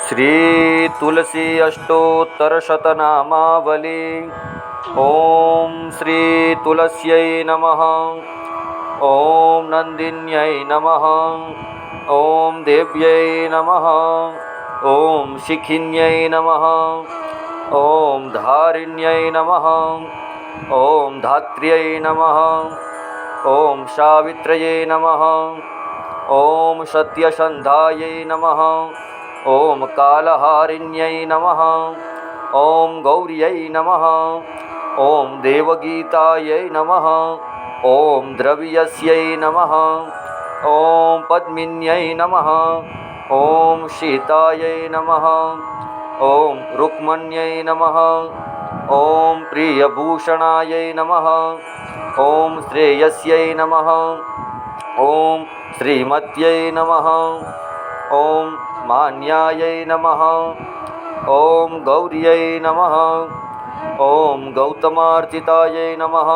श्री तुलसी अष्टोत्तरशतनामावली। ओम श्री तुलस्यै नमः। ओम नंदिन्यै नमः। ओम देव्यै नमः। ओम शिखिन्यै नमः। ओम धारिण्यै नमः। ओम धात्र्यै नमः। ओम सावित्र्यै नमः। ओम सत्यसन्धायै नमः। ओम कालहारिण्यै नमः। ओम गौर्यै नमः। ओम देवगीतायै नमः। ओम द्रव्यस्यै नमः। ओम पद्मिन्यै नमः। ओम सीतायै नमः। ओम रुक्मण्यै नमः। ओम प्रियभूषणायै नमः। ओम श्रेयस्यै नमः। ओम श्रीमत्यै नमः। ओम मान्यायै नमः। ओम गौर्यै नमः। ओम गौतमार्चितायै नमः।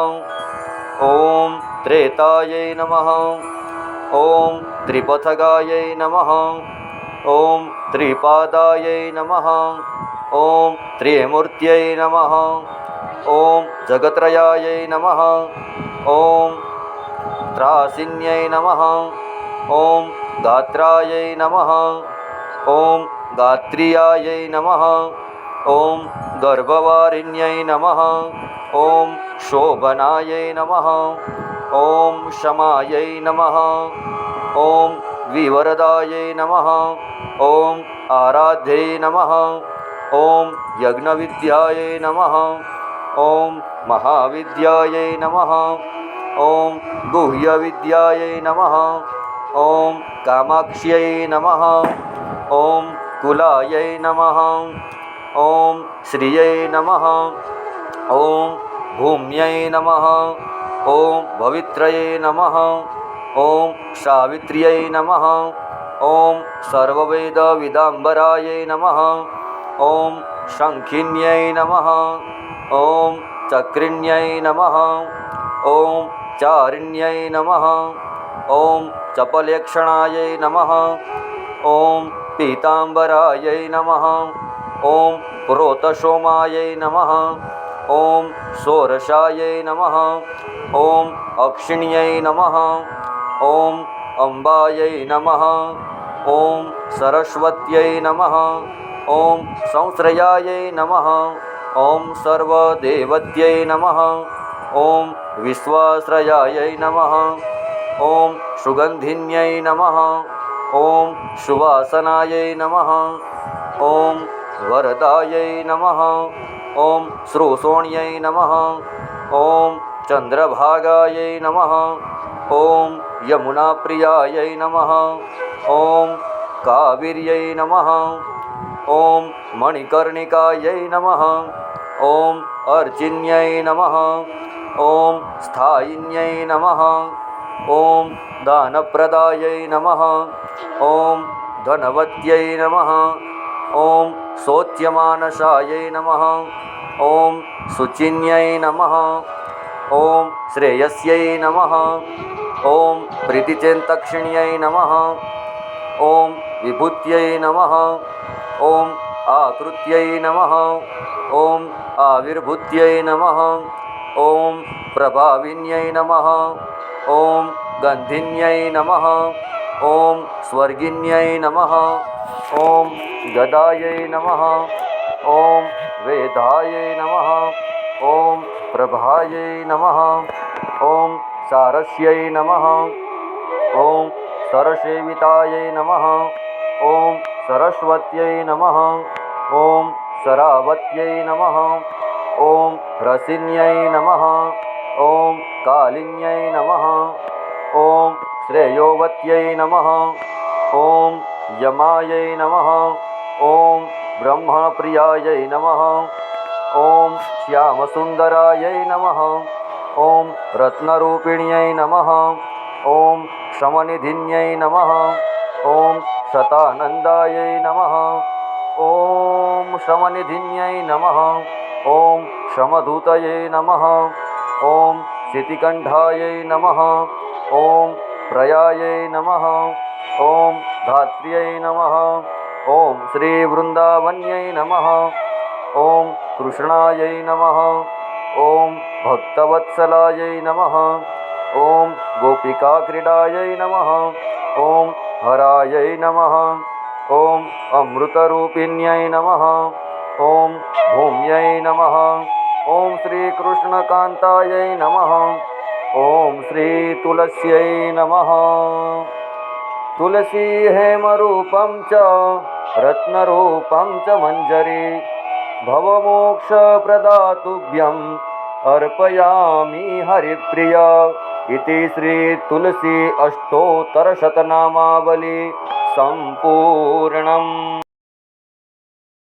ओम त्रेतायै नमः। ओम त्रिपथगायै नमः। ओम त्रिपादायै नमः। ओम त्रिमूर्त्यै नमः। ओम जगत्रयायै नमः। ओम त्रासिन्यै नमः। ओम गात्रायै नमः। ओम गात्रियायै नमः। ओम गर्भवारिण्यै नमः। ओम शोभनायै नमः। ओम शमायै नमः। ओम विवरदायै नमः। ओम आराध्यै नमः। ओम यज्ञविद्यायै नमः। ओम महाविद्यायै नमः। ओम गुह्यविद्यायै नमः। ओम कामाक्ष्यै नमः। ओम कुलायै नमः। ओम श्रियै नमः। ओम भूम्यै नमः। ओम भवित्रये नमः। ओम सावित्र्यै नमः। ओम सर्ववेदविदाम्बरायै नमः। ओम शङ्खिन्यै नमः। ओम चक्रिण्यै नमः। ओम चारिण्यै नमः। ओम चपलेक्षणायै नमः। ओम पीताम्बरायै नमः। ओम प्रोतसोमायै नमः। ओम सोरसायै नमः। ओम अक्षिण्यै नमः। ओम अम्बायै नमः। ओम सरस्वत्यै नमः। ओम संश्रयायै नमः। ओम सर्वदेवत्यै नमः। ओम विश्वाश्रयायै नमः। ओम सुगन्धिन्यै नमः। ओम सुवासनायै नमः। ओम वरदायै नमः। ओम श्रोषोण्यै नमः। ओम चन्द्रभागायै नमः। ओम यमुनाप्रियायै नमः। ओम कावेर्यै नमः। ओम मणिकर्णिकायै नमः। ओम अर्चिन्यै नमः। ओम स्थायिन्यै नमः। ओम दानप्रदायै नमः। ओम धनवत्यै नमः। ओम शोच्यमानसायै नमः। ओम शुचिन्यै नमः। ओम श्रेयस्यै नमः। ओम प्रीतिचेन्तक्षिण्यै नमः। ओम विभूत्यै नमः। ओम आकृत्यै नमः। ओम आविर्भूत्यै नमः। ओम प्रभाविन्यै नमः। ओम गन्धिन्यै नमः। ओम स्वर्गिन्यै नमः। ओम गदायै नमः। ओम वेदायै नमः। ओम प्रभायै नमः। ओम सारस्यै नमः। ओम सरसेवितायै नमः। ओम सरस्वत्यै नमः। ओम शरावत्यै नमः। ओम रसिन्यै नमः। ओम कालिन्यै नमः। ओम श्रेयोवत्यै नमः। ओम यमायै नमः। ओम ब्रह्मप्रियायै नमः। ओम श्यामसुन्दरायै नमः। ओम रत्नरूपिण्यै नमः। ओम समनिधिन्यै नमः। ओम शतानन्दायै नमः। ओम समनिधिन्यै नमः। ओम समधूतये नमः। ओम शितिकण्ठायै नमः। ओम प्रयायै नमः। ओम धात्र्यै नमः। ॐ श्रीवृन्दावन्यै नमः। ॐ कृष्णायै नमः। ॐ भक्तवत्सलायै नमः। ॐ गोपिकाक्रीडायै नमः। ॐ हरायै नमः। ॐ अमृतरूपिण्यै नमः। ॐ भूम्यै नमः। ॐ श्रीकृष्णकान्तायै नमः। ॐ श्रीतुलस्यै नमः। तुलसी हेमरूपं च रत्नरूपं च मञ्जरी भवमोक्षप्रदातुभ्यम् अर्पयामि हरिप्रिया। इति श्रीतुलसी अष्टोत्तरशतनामावली सम्पूर्णम्।